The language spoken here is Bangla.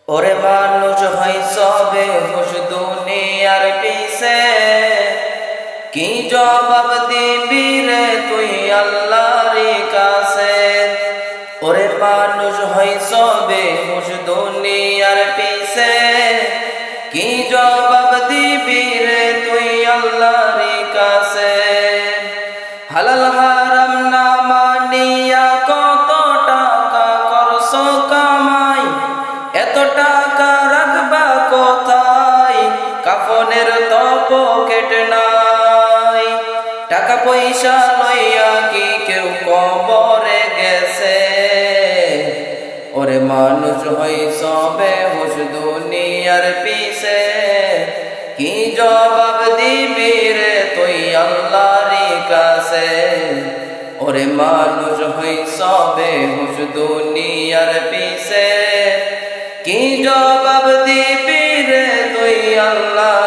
ওরে মানুষ হয় সবে হুশ দুনিয়ার পিছে, কি জবাব দিবি রে তুই আল্লাহর কাছে। ওরে মানুষ হয় সবে হুশ দুনিয়ার পিছে, কি জবাব দিবি রে তুই আল্লাহর কাছে। হালাল হারাম না মানিয়া কত টাকা করছো কামাই, এত টাকা রাখবা কোথায়, কাফনের তো পকেট নাই। টাকা পয়সা লইয়া কি কেউ কবরে গেছে, ওরে মানুষ হই সবে হুশ দুনিয়ার পিছে, কি জবাব দিবি রে তুই আল্লাহর কাছে। ওরে মানুষ হই সবে হুশ দুনিয়ার পিছে, কি জবাব দিবি রে তুই আল্লাহ